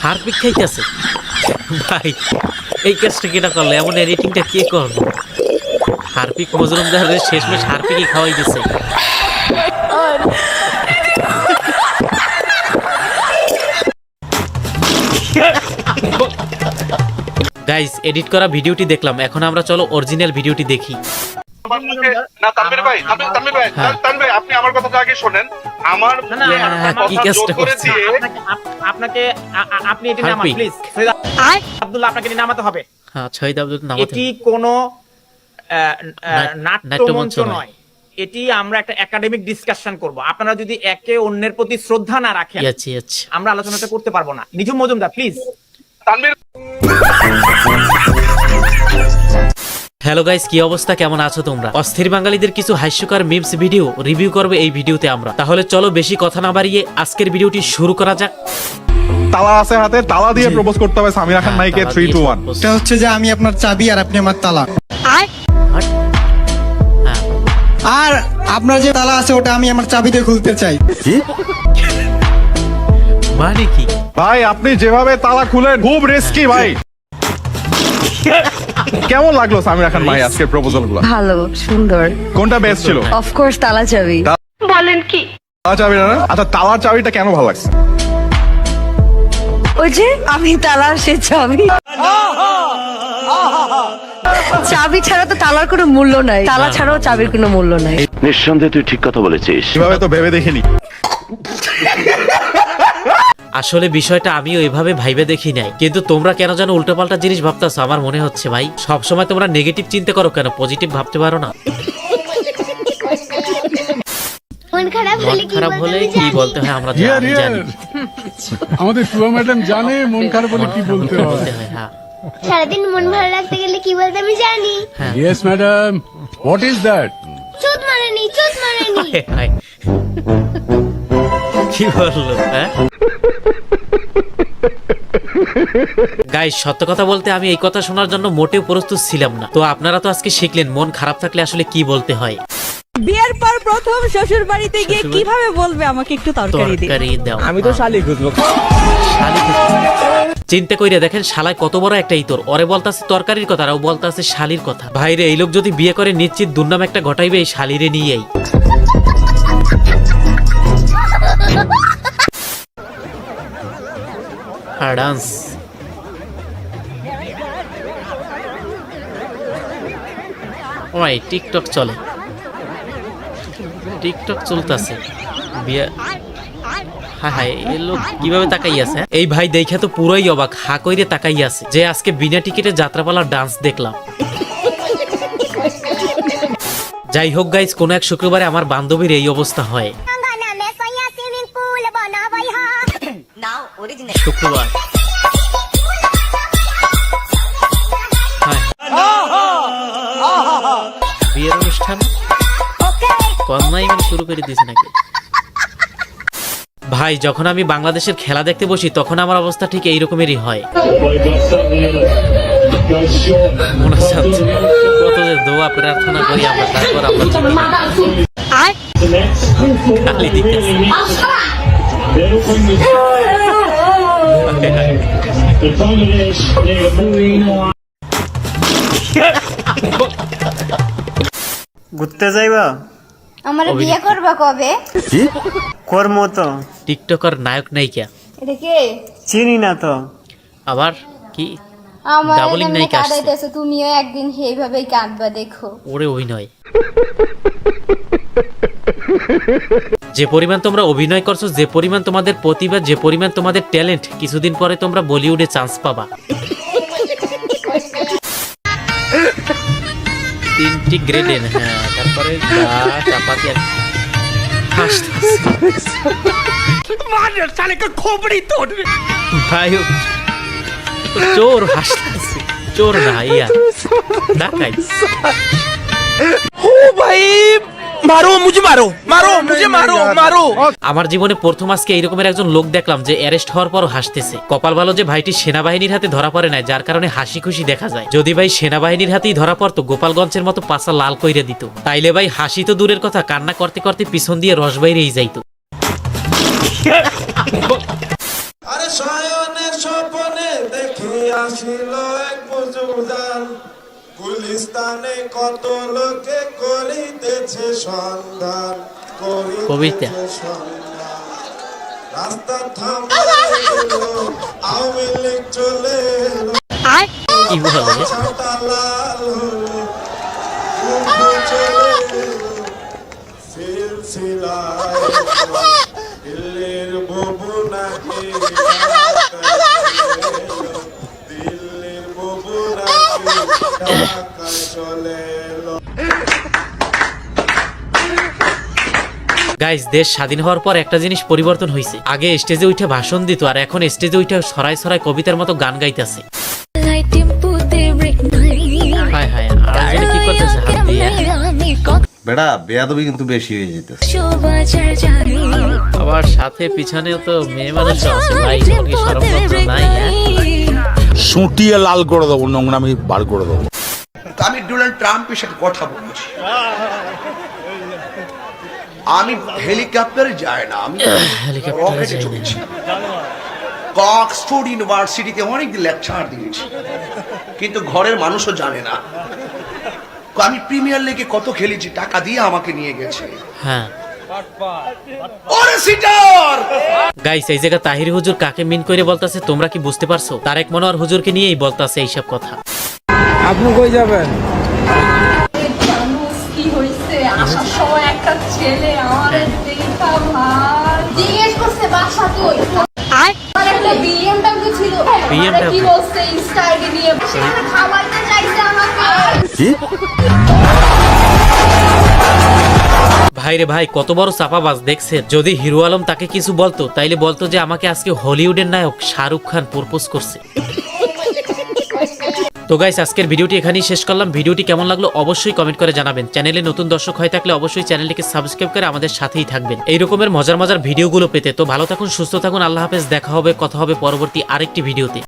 Harpic খাইতেছে ভাই, এই কাজটা কেটা করলো? এমন এডিটিংটা কে করলো? হারপিক মজরুমদারের শেষমেশ হারপিকই খাওয়াই দিছে। গাইস, এডিট করা ভিডিওটি দেখলাম, এখন আমরা চলো অরিজিনাল ভিডিওটি দেখি। না তানভীর ভাই, তানভীর ভাই, আপনি আমার কথাটা আগে শুনেন। আমার কি কাজটা করছে? আপনাকে আপনি এটি নামান প্লিজ। আব্দুল্লাহ, আপনাকে এটি নামাতে হবে। হ্যাঁ, শহীদ আব্দুল নামাতে। এটি কোনো নাট্যমঞ্চ নয়, এটি আমরা একটা একাডেমিক ডিসকাশন করব। আপনারা যদি একে অন্যের প্রতি শ্রদ্ধা না রাখেন, আমরা আলোচনাটা করতে পারবো না। Nijhum Majumdar please. Tanvir. Hello guys, কি অবস্থা, কেমন আছো তোমরা? অস্থির বাঙালিদের কিছু হাস্যকর মিমস ভিডিও রিভিউ করবে এই ভিডিওতে আমরা। তাহলে চলো বেশি কথা না বাড়িয়ে আজকের ভিডিওটি শুরু করা যাক। তালা আছে হাতে, তালা দিয়ে প্রপোজ করতে হবে সামিরা খান নাইকে। 3 2 1 এটা হচ্ছে যে আমি আপনার চাবি আর আপনি আমার তালা, আর আপনার যে তালা আছে ওটা আমি আমার চাবি দিয়ে খুলতে চাই। মানে কি ভাই, আপনি যেভাবে তালা খুলেন খুব রিস্কি ভাই। কেমন লাগলো সামিরা খান ভাই আজকের প্রপোজাল গুলো? ভালো, সুন্দর। কোনটা বেস্ট ছিল? অফ কোর্স তালা চাবি। বলেন কি? তালা চাবি না? আচ্ছা, তালার চাবিটা কেন ভালো লাগছে? ওই যে আমি তালা, সে চাবি। চাবি ছাড়া তো তালার কোনো মূল্য নাই, তালা ছাড়াও চাবির কোনো মূল্য নাই। নিঃসন্দেহে তুই ঠিক কথা বলেছিস। এভাবে তো ভেবে দেখিনি। আসলে বিষয়টা আমিও এভাবে ভাইবে দেখি নাই, কিন্তু তোমরা কেন যেন উল্টোপাল্টা জিনিস ভাবতেছো আমার মনে হচ্ছে। ভাই, সবসময় তোমরা নেগেটিভ চিন্তা করো কেন? পজিটিভ ভাবতে পারো না? মন খারাপ হলে কি বলতে হয় আমরা জানি। আমাদের সুয়া ম্যাডাম জানে মন খারাপ হলে কি বলতে হয়। হ্যাঁ, সারাদিন মন ভালো রাখতে গেলে কি বলতে আমি জানি। Yes madam, what is that? চোদ মারেনি, চোদ মারেনি। কি বললো? হ্যাঁ গাইস, সত্য কথা বলতে আমি এই কথা শোনার জন্য মোটেও প্রস্তুত ছিলাম না। তো আপনারা তো আজকে শিখলেন মন খারাপ থাকলে আসলে কি বলতে হয়। বিয়ের পর প্রথম শ্বশুর বাড়িতে গিয়ে কিভাবে বলবে আমাকে একটু তরকারি দাও? আমি তো শালি খুঁজবো। চিন্তা কইরা দেখেন শালায় কত বড় একটা ইতর। ওরে বলতাছে তরকারির কথা, আর ও বলতাছে শালির কথা। ভাইরে, এই লোক যদি বিয়ে করে নিশ্চিত দুর্নাম একটা ঘটাইবে এই শালিরে নিয়েই। ডান্স ওই টিকটক চলে, টিকটক চলতেছে। বিয়ে হাই, এই লোক কিভাবে তাকাই আছে? এই ভাই দেখে তো পুরোই অবাক, হা কইরে তাকাই আছে যে আজকে বিনা টিকিটে যাত্রাপালার ডান্স দেখলাম। যাই হোক গাইস, কোন এক শুক্রবারে আমার বান্ধবীর এই অবস্থা হয়। শুক্রবার বিয়ের অনুষ্ঠান কন্যাই মানে শুরু করে দিয়েছে নাকি? ভাই, যখন আমি বাংলাদেশের খেলা দেখতে বসি তখন আমার অবস্থা ঠিক এইরকমেরই হয়। মনে হচ্ছে কত যে দোয়া প্রার্থনা করি আমরা, তারপর আমরা ঘুরতে যাইবা? আমার বিয়ে করবা কবে? করবো তো। টিকটকার নায়ক নায়িকা এটা কে? চিনি না তো। আবার কি আমার ডাবলিং এমনি নায়িকা আসছে? কাঁদাইতেছো, তুমিও একদিন এইভাবেই কাঁদবা দেখো। ওরে অভিনয়, যে পরিমাণ তোমরা অভিনয় করছো, যে পরিমাণ তোমাদের প্রতিভা, যে পরিমাণ তোমাদের ট্যালেন্ট, কিছুদিন পরে তোমরা বলিউডে চান্স পাবা। 3টি গ্রেড এন। হ্যাঁ, তারপরে চাপাতি আর ভাই চোর হাসতেছে, চোর না ইয়া ডাকাই। আমার জীবনে প্রথম আজকে এইরকমের একজন লোক দেখলাম যে অ্যারেস্ট হওয়ার পরও হাসতেছে। কপাল ভালো যে ভাইটি সেনাবাহিনীর হাতে ধরা পড়ে নাই, যার কারণে হাসি খুশি দেখা যায়। যদি ভাই সেনাবাহিনীর হাতেই ধরা পড়তো, গোপালগঞ্জের মতো পাছা লাল কইরে দিত। তাইলে ভাই হাসি তো দূরের কথা, কান্না করতে করতে পিছন দিয়ে রস বাইরেই যাইতো। ছিল এক মজুদার, গুলিস্তানে কত লোকে করিতেছে সন্ধান, কবিতা। করিতেছে সন্ধান। রাস্তা থামে গেল, আওয়ামী লীগ চলে এলো, কি বলে? ছাতা লাল হলো, মুখ চলে এলো, সিলসিলায় দিল্লির বুবু নাকি দিল্লির বুবু নাকি ঢাকায় চলে এলো। গাইস, দেশ স্বাধীন হওয়ার পর একটা জিনিস পরিবর্তন হয়েছে। আগে স্টেজে উঠে ভাষণ দিত, আর এখন স্টেজে উঠে সরাই সরাই কবিতার মতো গান গাইতেছে। হায় হায়, আর যেটা কি করতেছে হাত দিয়ে। বেড়া বেয়াদবি কিন্তু বেশি হয়ে যেত। আবার সাথে পিছনেও তো মেয়ে মানুষ আছে ভাই, কি শরমপত্র নাই? সুটিয়ে লাল করে দেবো, নোংরামি বার করে দেবো। আমি ডোনাল্ড ট্রাম্পের সাথে কথা বলছি, আমি হেলিকপ্টারে যাই না, আমি রকেটে চলেছি। অক্সফোর্ড ইউনিভার্সিটিতে অনেক লেকচার দিয়েছি, কিন্তু ঘরের মানুষও জানে না আমি প্রিমিয়ার লিগে কত খেলেছি, টাকা দিয়ে আমাকে নিয়ে গেছে। হ্যাঁ ওরে সিটার! গাইস, এই জায়গা তাহির হুজুর কাকে মিন করে বলতাছে তোমরা কি বুঝতে পারছো? তারেক মনোয়ার হুজুরকে নিয়েই বলতাছে এইসব কথা। আপনি কই যাবেন? কি হইছে? আসার সময় একটা ছেলে আমাদের দেখা ভাই জিজ্ঞেস করছে বাসা কই। আমার একটা BMW ছিল, BMW? কি বলছে ইনস্টা আইডি নিয়ে সেখানে খাওয়াইতে চাইছে আমাকে। কি? ভাই রে ভাই, কত বড় চাপাবাজ দেখছেন? যদি হিরো আলম তাকে কিছু বলতো তাইলে বলতো যে আমাকে আজকে হলিউডের নায়ক শাহরুখ খান প্রপোজ করছে। তো গাইস, আজকের ভিডিওটি এখানেই শেষ করলাম। ভিডিওটি কেমন লাগলো অবশ্যই কমেন্ট করে জানাবেন। চ্যানেলে নতুন দর্শক হয়ে থাকলে অবশ্যই চ্যানেলটিকে সাবস্ক্রাইব করে আমাদের সাথেই থাকবেন এই রকমের মজার মজার ভিডিওগুলো পেতে। তো ভালো থাকুন, সুস্থ থাকুন, আল্লাহ হাফেজ। দেখা হবে, কথা হবে পরবর্তী আরেকটি ভিডিওতে।